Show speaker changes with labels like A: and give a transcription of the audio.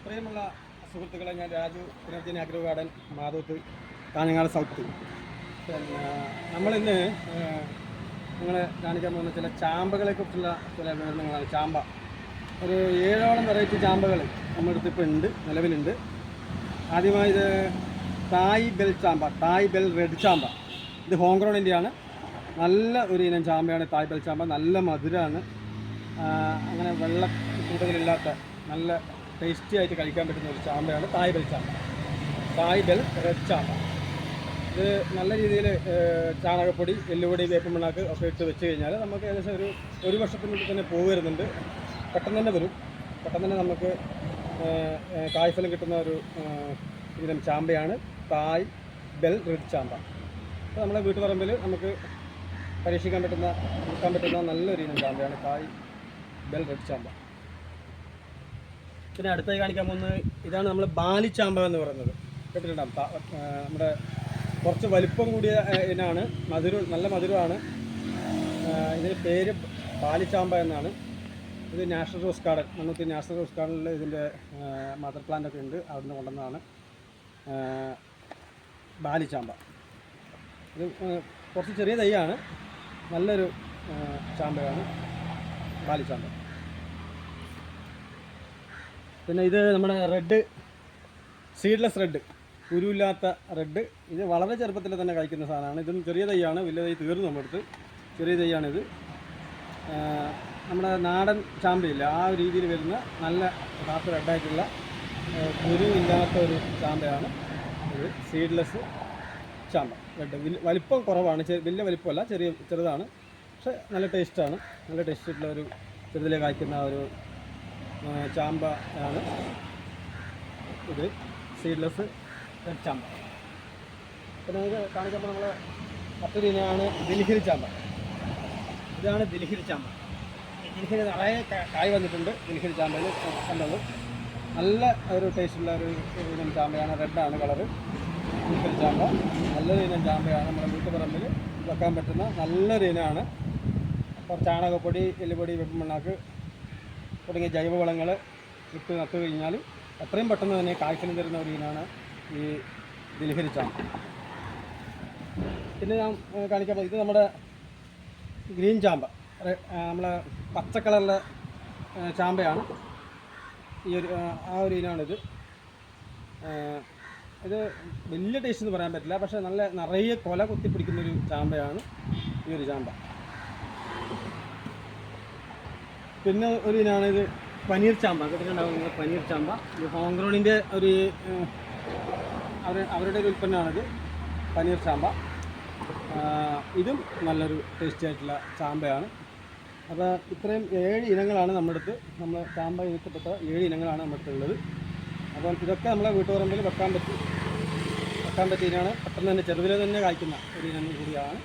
A: പ്രിയമുള്ള സുഹൃത്തുക്കളെ, ഞാൻ Raju, Punarjani agro garden, Madhavath, Kanhangad south. പിന്നെ നമ്മളിന്ന് നിങ്ങളെ കാണിക്കാൻ പോകുന്ന ചില ചാമ്പകളെക്കുറിച്ചുള്ള ചില വിവരണങ്ങളാണ്. ചാമ്പ ഒരു 7ഓളം വെറൈറ്റി ചാമ്പകൾ നമ്മുടെ അടുത്ത് ഇപ്പോൾ ഉണ്ട്, നിലവിലുണ്ട്. ആദ്യമായി ഇത് തായ് ബെൽ ചാമ്പ, തായ് ബെൽ റെഡ് ചാമ്പ. ഇത് ഹോംഗ്രോണിൻ്റെയാണ്. നല്ല ഒരു ഇനം ചാമ്പയാണ് തായ് ബെൽ ചാമ്പ. നല്ല മധുരമാണ്. അങ്ങനെ വെള്ളം കൂടുതലില്ലാത്ത നല്ല ടേസ്റ്റി ആയിട്ട് കഴിക്കാൻ പറ്റുന്ന ഒരു ചാമ്പയാണ് തായ് ബെൽ ചാമ്പ, തായ് ബെൽ റെഡ് ചാമ്പ. ഇത് നല്ല രീതിയിൽ ചാണകപ്പൊടി, എല്ലുപൊടി, വേപ്പിൻ പിണ്ണാക്ക് ഒക്കെ ഇട്ട് വെച്ച് കഴിഞ്ഞാൽ നമുക്ക് ഏകദേശം ഒരു വർഷത്തിനുള്ളിൽ തന്നെ പൂ വരുന്നുണ്ട്. പെട്ടെന്ന് തന്നെ വരും. പെട്ടെന്ന് തന്നെ നമുക്ക് കായ്ഫലം കിട്ടുന്ന ഒരു ഇനം ചാമ്പയാണ് തായ് ബെൽ റെഡ് ചാമ്പ. അപ്പോൾ നമ്മളെ വീട്ടുപറമ്പിൽ നമുക്ക് പരീക്ഷിക്കാൻ പറ്റുന്ന, വിൽക്കാൻ പറ്റുന്ന നല്ലൊരു ഇനം ചാമ്പയാണ് തായ് ബെൽ റെഡ് ചാമ്പ. പിന്നെ അടുത്തായി കാണിക്കാൻ പോകുന്നത് ഇതാണ് നമ്മൾ ബാലിച്ചാമ്പ എന്ന് പറയുന്നത്. കേട്ടിട്ടുണ്ടാകും. നമ്മുടെ കുറച്ച് വലിപ്പം കൂടിയ ഇനാണ്. നല്ല മധുരമാണ്. ഇതിന് പേര് ബാലിച്ചാമ്പ എന്നാണ്. ഇത് national rose garden, Mannuthy national rose ഗാർഡനിൽ ഇതിൻ്റെ മദർ പ്ലാന്റ് ഒക്കെ ഉണ്ട്. അവിടുന്ന് കൊണ്ടുവന്നതാണ് ബാലിച്ചാമ്പ. ഇത് കുറച്ച് ചെറിയ തൈയാണ്. നല്ലൊരു ചാമ്പയാണ് ബാലിച്ചാമ്പ. പിന്നെ ഇത് നമ്മുടെ റെഡ്, സീഡ്ലെസ് റെഡ്, കുരുവില്ലാത്ത റെഡ്. ഇത് വളരെ ചെറുപ്പത്തിൽ തന്നെ കഴിക്കുന്ന സാധനമാണ്. ഇതും ചെറിയ തൈയാണ്. വലിയ തൈ തീർന്നു നമ്മുടെ അടുത്ത്. ചെറിയ തൈയാണിത്. നമ്മുടെ നാടൻ ചാമ്പയില്ല, ആ ഒരു രീതിയിൽ വരുന്ന നല്ല ഹാഫ് റെഡായിട്ടുള്ള കുരുവില്ലാത്ത ഒരു ചാമ്പയാണ് ഇത്, സീഡ്ലെസ് ചാമ്പ റെഡ്. വലിപ്പം കുറവാണ്, വലിയ വലിപ്പമല്ല, ചെറുതാണ്. പക്ഷെ നല്ല ടേസ്റ്റാണ്. നല്ല ടേസ്റ്റുള്ള ഒരു ചെറുതിലെ കായ്ക്കുന്ന ഒരു ചാമ്പ ആണ് ഇത്, സീഡ്ലെസ് റെഡ് ചാമ്പ. പിന്നെ ഇത് കാണിക്കുമ്പോൾ നമ്മൾ മറ്റൊരു ഇനമാണ് ദിൽഹിരി ചാമ്പ. ഇതാണ് ദിൽഹിരി ചാമ്പ. ദിൽഹിരി നിറയെ കായ് വന്നിട്ടുണ്ട്. ദിൽഹിരി ചാമ്പയിൽ കണ്ടത് നല്ല ഒരു ടേസ്റ്റുള്ള ഒരു ഇനം ചാമ്പയാണ്. റെഡാണ് കളറ്. ദിൽഹിരി ചാമ്പ നല്ലൊരു ഇനം ചാമ്പയാണ്. നമ്മുടെ വീട്ടുപറമ്പിൽ വെക്കാൻ പറ്റുന്ന നല്ലൊരു ഇനമാണ്. കുറച്ച് ചാണകപ്പൊടി, എല്ലുപൊടി, വേപ്പിൻ പിണ്ണാക്ക് തുടങ്ങിയ ജൈവവളങ്ങൾ ഇട്ട് നട്ടു കഴിഞ്ഞാൽ എത്രയും പെട്ടെന്ന് തന്നെ കായ്ഫലം തരുന്ന ഒരു ഇനമാണ് ഈ ദിൽഹിരി ചാമ്പ. പിന്നെ ഞാൻ കാണിക്കാൻ ഇത് നമ്മുടെ ഗ്രീൻ ചാമ്പ, നമ്മളെ പച്ച കളറിലെ ചാമ്പയാണ്. ഈ ഒരു ആ ഒരു ഇനമാണിത്. ഇത് വലിയ ടേസ്റ്റ് എന്ന് പറയാൻ പറ്റില്ല, പക്ഷേ നല്ല നിറയെ കൊല കുത്തിപ്പിടിക്കുന്നൊരു ചാമ്പയാണ് ഈ ഒരു ചാമ്പ. പിന്നെ ഒരു ഇനമാണ് ഇത് പനീർ ചാമ്പ. കേട്ടിട്ടുണ്ടാകുന്നത് പനീർ ചാമ്പ. ഇത് ഹോംഗ്രോണിൻ്റെ ഒരു അവരുടെ ഒരു ഉൽപ്പന്നമാണിത്, പനീർ ചാമ്പ. ഇതും നല്ലൊരു ടേസ്റ്റി ആയിട്ടുള്ള ചാമ്പയാണ്. അപ്പോൾ ഇത്രയും 7 ഇനങ്ങളാണ് നമ്മുടെ അടുത്ത്, നമ്മൾ ചാമ്പ ഇനത്തിൽപ്പെട്ട 7 ഇനങ്ങളാണ് നമ്മുടെ അടുത്തുള്ളത്. അപ്പം ഇതൊക്കെ നമ്മളെ വീട്ടുപറമ്പിൽ വെക്കാൻ പറ്റിയ ഇനമാണ്. പെട്ടെന്ന് തന്നെ ചെറുതിലെ തന്നെ കായ്ക്കുന്ന ഒരു ഇനം കൂടിയാണ്.